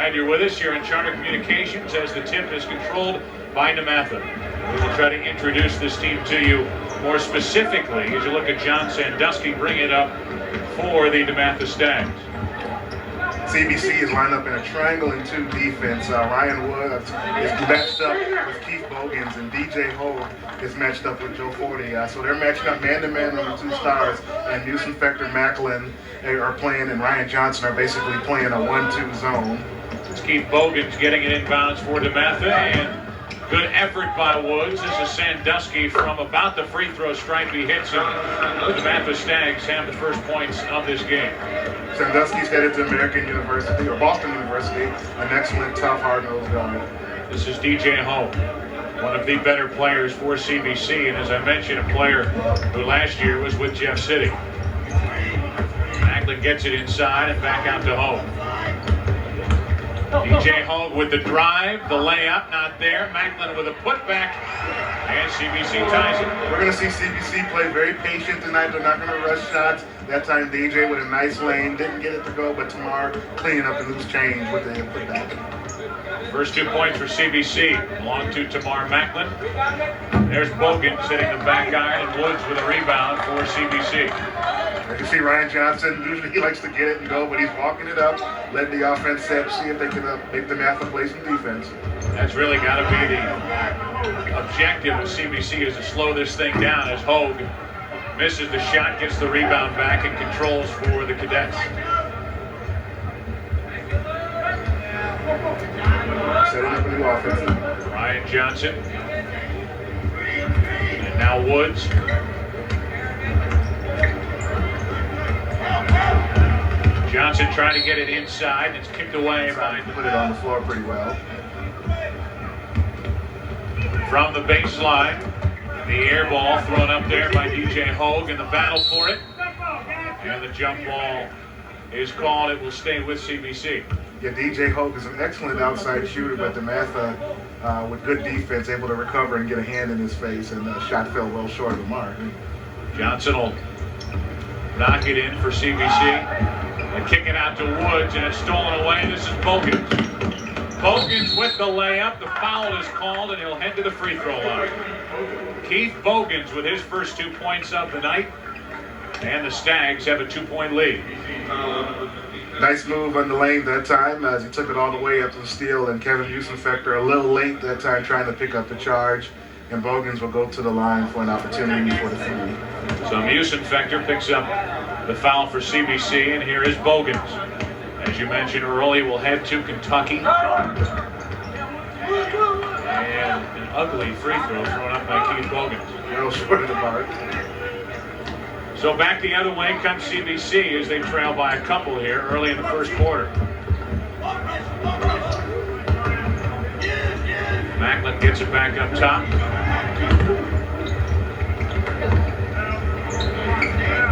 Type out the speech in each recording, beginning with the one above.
Glad you're with us here on Charter Communications as the tip is controlled by DeMatha. We will try to introduce this team to you more specifically as you look at John Sandusky bring it up for the DeMatha Stags. CBC is lined up in a triangle and 2 defense. Ryan Woods is matched up with Keith Bogans, and DJ Hogue is matched up with Joe Forte. So they're matching up man-to-man on the 2 stars, and Newsom Fector Macklin are playing, and Ryan Johnson are basically playing a 1-2 zone. It's Keith Bogans getting it inbounds for DeMatha, and good effort by Woods. This is Sandusky from about the free throw stripe. He hits him. The DeMatha Stags have the first points of this game. Sandusky's headed to American University, or Boston University, an excellent, tough, hard-nosed guard. This is DJ Hogue, one of the better players for CBC, and as I mentioned, a player who last year was with Jeff City. Macklin gets it inside and back out to Hogue. DJ Hogue with the drive, the layup, not there. Macklin with a putback, and CBC ties it. We're going to see CBC play very patient tonight. They're not going to rush shots. That time DJ with a nice lane, didn't get it to go, but Tamar cleaning up the loose change with the putback. First 2 points for CBC, belong to Tamar Macklin. There's Bogan sitting the back iron, and Woods with a rebound for CBC. As you see Ryan Johnson, usually he likes to get it and go, but he's walking it up, letting the offense set, see if they can make DeMatha play some defense. That's really got to be the objective of CBC, is to slow this thing down as Hogue misses the shot, gets the rebound back, and controls for the Cadets. Setting up a new offense. Ryan Johnson. And now Woods. Johnson trying to get it inside. It's kicked away by... Put it on the floor pretty well. From the baseline. The air ball thrown up there by DJ Hogue in the battle for it. And the jump ball is called. It will stay with CBC. Yeah, DJ Hogue is an excellent outside shooter, but DeMatha, with good defense, able to recover and get a hand in his face, and the shot fell well short of the mark. Johnson will knock it in for CBC. And kick it out to Woods, and it's stolen away. This is Bogans. Bogans with the layup. The foul is called, and he'll head to the free throw line. Keith Bogans with his first 2 points of the night, and the Stags have a 2-point lead. Nice move on the lane that time as he took it all the way up to the steal, and Kevin Newsom Fector a little late that time trying to pick up the charge, and Bogans will go to the line for an opportunity for the 3. So Newsom Fector picks up the foul for CBC, and here is Bogans. As you mentioned earlier, we'll head to Kentucky. And an ugly free throw thrown up by Keith Bogans. Well short of the mark. So back the other way comes CBC as they trail by a couple here early in the first quarter. Macklin gets it back up top.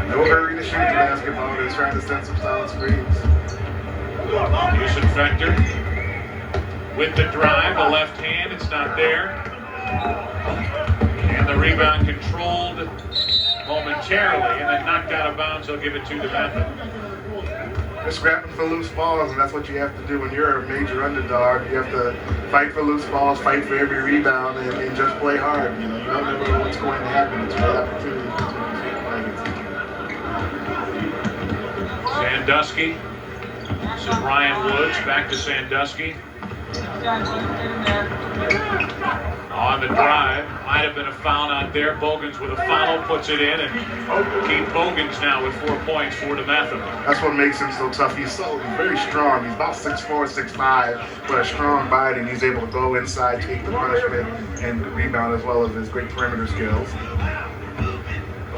No hurry to shoot the basketball. They're trying to set some solid screens. Newsom Fector with the drive, the left hand, it's not there. And the rebound controlled momentarily, and then knocked out of bounds. They'll give it to DeMatha. They're scrapping for loose balls, and that's what you have to do when you're a major underdog. You have to fight for loose balls, fight for every rebound, and just play hard. You know, you don't never know what's going to happen. It's a great opportunity to Sandusky. This is Ryan Woods, back to Sandusky. On the drive, might have been a foul out there. Bogans with a foul, puts it in, and Keith Bogans now with 4 points for DeMatha. That's what makes him so tough. He's very strong. He's about 6'4", 6'5", but a strong body, and he's able to go inside, take the punishment, and rebound as well as his great perimeter skills.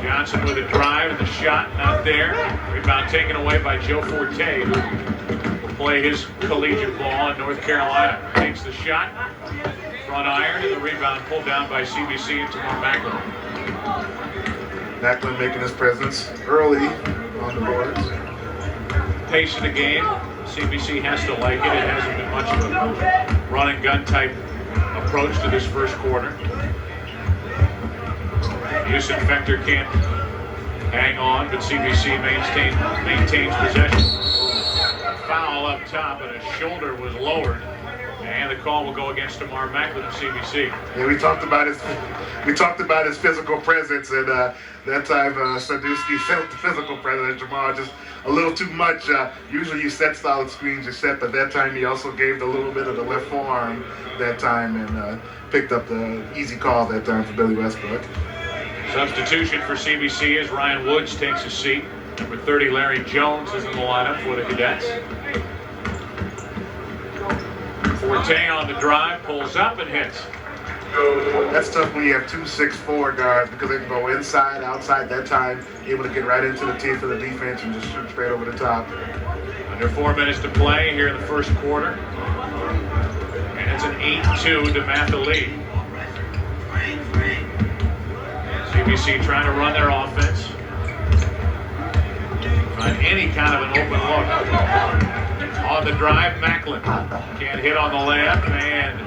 Johnson with a drive, and the shot not there. Rebound taken away by Joe Forte, who will play his collegiate ball in North Carolina. Takes the shot, front iron, and the rebound pulled down by CBC and Tamar Macklin. Macklin making his presence early on the boards. Pace of the game, CBC has to like it. It hasn't been much of a run and gun type approach to this first quarter. Newsom Fector can't hang on, but CBC maintains possession. foul up top, and his shoulder was lowered. And the call will go against Damar Macklin of CBC. Yeah, we talked about his physical presence, and that time Sadowski felt the physical presence. Jamar just a little too much. Usually you set solid screens, you set, but that time he also gave a little bit of the left forearm that time, and picked up the easy call that time for Billy Westbrook. Substitution for CBC as Ryan Woods takes a seat. Number 30, Larry Jones, is in the lineup for the Cadets. Forte on the drive, pulls up and hits. That's tough when you have 2 6'4" guards, because they can go inside, outside. That time, able to get right into the teeth of the defense and just shoot straight over the top. Under 4 minutes to play here in the first quarter. And it's an 8-2 DeMatha lead. CBC trying to run their offense. Find any kind of an open look. On the drive, Macklin can't hit on the layup, and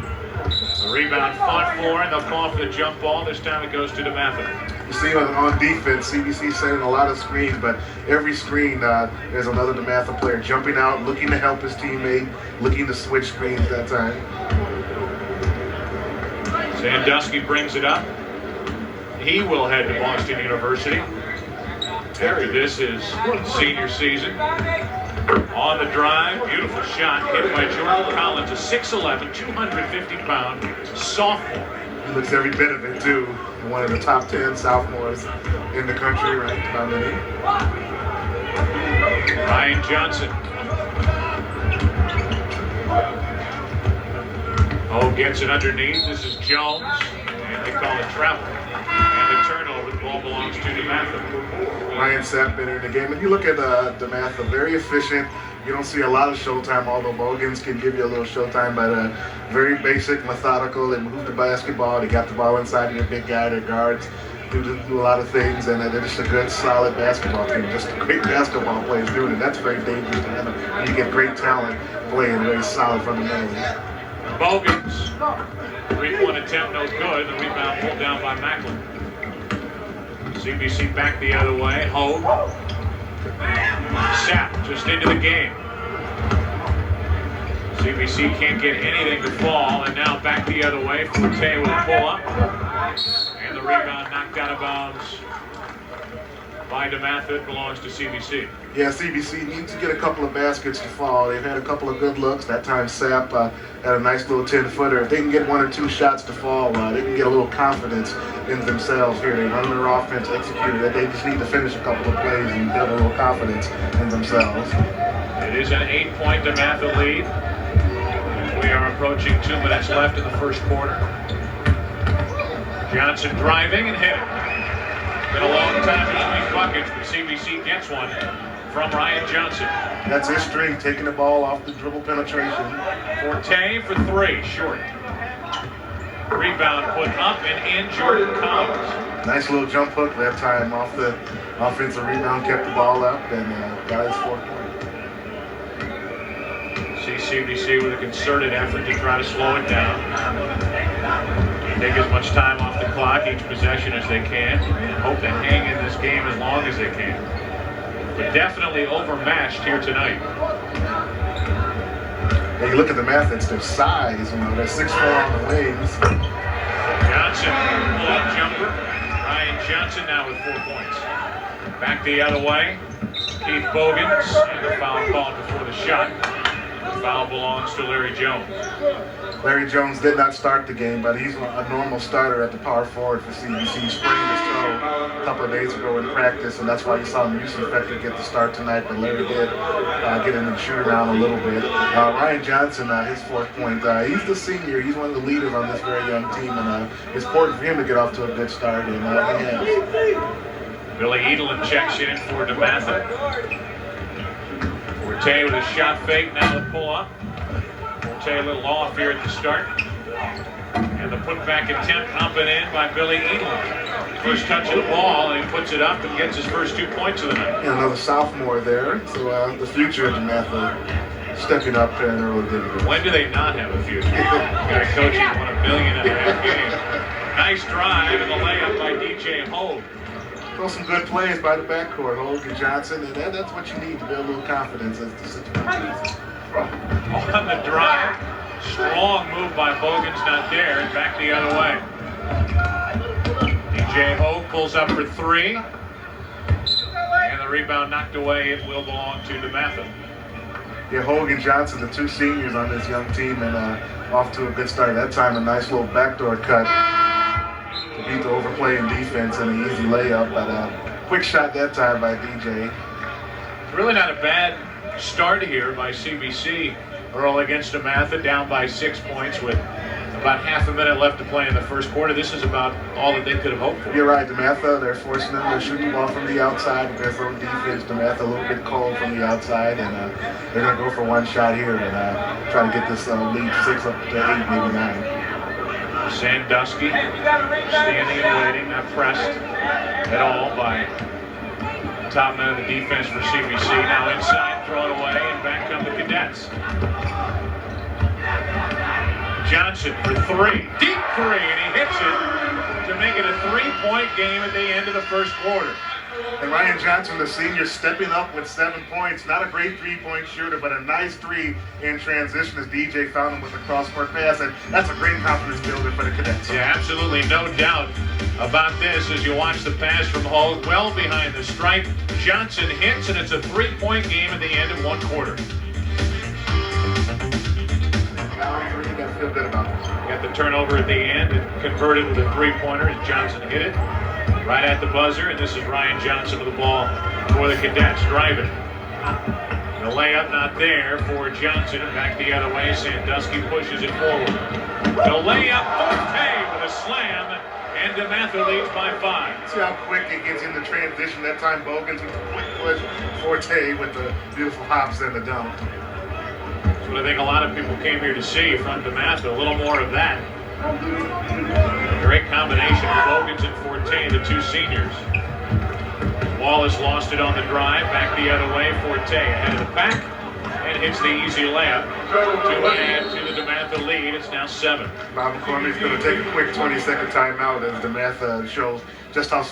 the rebound fought for, and they'll call for the jump ball. This time it goes to DeMatha. You see on defense, CBC setting a lot of screens, but every screen there's another DeMatha player jumping out, looking to help his teammate, looking to switch screens that time. Sandusky brings it up. He will head to Boston University after this is senior season. On the drive, beautiful shot hit by Jordan Collins, a 6'11", 250-pound sophomore. He looks every bit of it too. One of the top 10 sophomores in the country, ranked by many. Ryan Johnson. Oh, gets it underneath. This is Jones, and they call it travel. And the turnover, the ball belongs to DeMatha. Ryan sat better in the game. If you look at DeMatha, very efficient. You don't see a lot of showtime, although Bogans can give you a little showtime, but very basic, methodical. They move the basketball. They got the ball inside of their big guy, their guards. Do a lot of things, and they're just a good, solid basketball team. Just great basketball players doing it. That's very dangerous to handle when you get great talent playing very solid fundamentally. Bogans. 3-point attempt, no good. The rebound pulled down by Macklin. CBC back the other way. Hogue. Sapp just into the game. CBC can't get anything to fall, and now back the other way. Forte will pull up. And the rebound knocked out of bounds by DeMatha. It belongs to CBC. Yeah, CBC needs to get a couple of baskets to fall. They've had a couple of good looks. That time Sapp had a nice little 10-footer. If they can get 1 or 2 shots to fall, they can get a little confidence in themselves here. They run their offense, executed it. They just need to finish a couple of plays and build a little confidence in themselves. It is an 8-point DeMatha lead. We are approaching 2 minutes left in the first quarter. Johnson driving and hitting. Been a long time between buckets, but CBC gets one from Ryan Johnson. That's his string, taking the ball off the dribble penetration. Forte for 3, short. Rebound put up and in, Jordan Collins. Nice little jump hook that time off the offensive rebound, kept the ball up, and got his 4th point. See CBC with a concerted effort to try to slow it down. Take as much time off the clock, each possession as they can. Hope to hang in this game as long as they can. But definitely overmatched here tonight. When you look at the math, it's their size. They're 6'4" on the wings. Johnson, pull-up jumper. Ryan Johnson now with 4 points. Back the other way. Keith Bogans, and the foul called before the shot. The foul belongs to Larry Jones. Larry Jones did not start the game, but he's a normal starter at the power forward for CBC. He sprained his toe a couple of days ago in practice, and that's why you saw him effective get the start tonight. But Larry did get in the shoot around a little bit. Ryan Johnson, his 4th point. He's the senior. He's one of the leaders on this very young team, and it's important for him to get off to a good start, and he has. Billy Edelin checks in for DeMatha. Forte with a shot fake, now the pull-up. Forte a little off here at the start. And the putback attempt up and in by Billy Edelin. First touch of the ball, and he puts it up and gets his first 2 points of the night. Yeah, another sophomore there. So the future of DeMatha stepping up there in early days. When do they not have a future? Guy coaching won $1.5 million games. Nice drive and the layup by DJ Hogue. Those some good plays by the backcourt, Hogue and Johnson, and that's what you need to build a little confidence as the situation. On the drive, strong move by Bogan's not there, and back the other way. DJ Hogue pulls up for three, and the rebound knocked away. It will belong to DeMatha. Yeah, Hogue and Johnson, the two seniors on this young team, and off to a good start. That time, a nice little backdoor cut to beat the overplaying defense and an easy layup, but a quick shot that time by DJ. Really not a bad start here by CBC. Earl against DeMatha, down by 6 points with about half a minute left to play in the first quarter. This is about all that they could have hoped for. You're right, DeMatha, they're forcing them to shoot the ball from the outside with their own defense. DeMatha a little bit cold from the outside, and they're going to go for one shot here and try to get this lead 6 up to 8, maybe 9. Sandusky standing and waiting, not pressed at all by top man of the defense for CBC. Now inside, throw it away, and back come the Cadets. Johnson for three, deep three, and he hits it to make it a 3-point game at the end of the first quarter. And Ryan Johnson, the senior, stepping up with 7 points. Not a great three-point shooter, but a nice three in transition as DJ found him with a cross-court pass, and that's a great confidence builder for the Cadets. Yeah, absolutely no doubt about this as you watch the pass from Hall well behind the stripe. Johnson hits, and it's a 3-point game at the end of one quarter. You got to feel good about this. Got the turnover at the end and converted with a three-pointer as Johnson hit it right at the buzzer, and this is Ryan Johnson with the ball for the Cadets driving. The layup not there for Johnson, and back the other way. Sandusky pushes it forward. The layup, Forte with a slam, and DeMatha leads by 5. See how quick it gets into transition. That time Bogans with a quick push, Forte with the beautiful hops and the dunk. That's what I think a lot of people came here to see from DeMatha, a little more of that. Great combination of Bogans and Forte, the two seniors. Wallace lost it on the drive, back the other way. Forte ahead of the pack and hits the easy layup to add to the DeMatha lead. It's now 7. Bob McCormick's going to take a quick 20-second timeout as DeMatha shows just how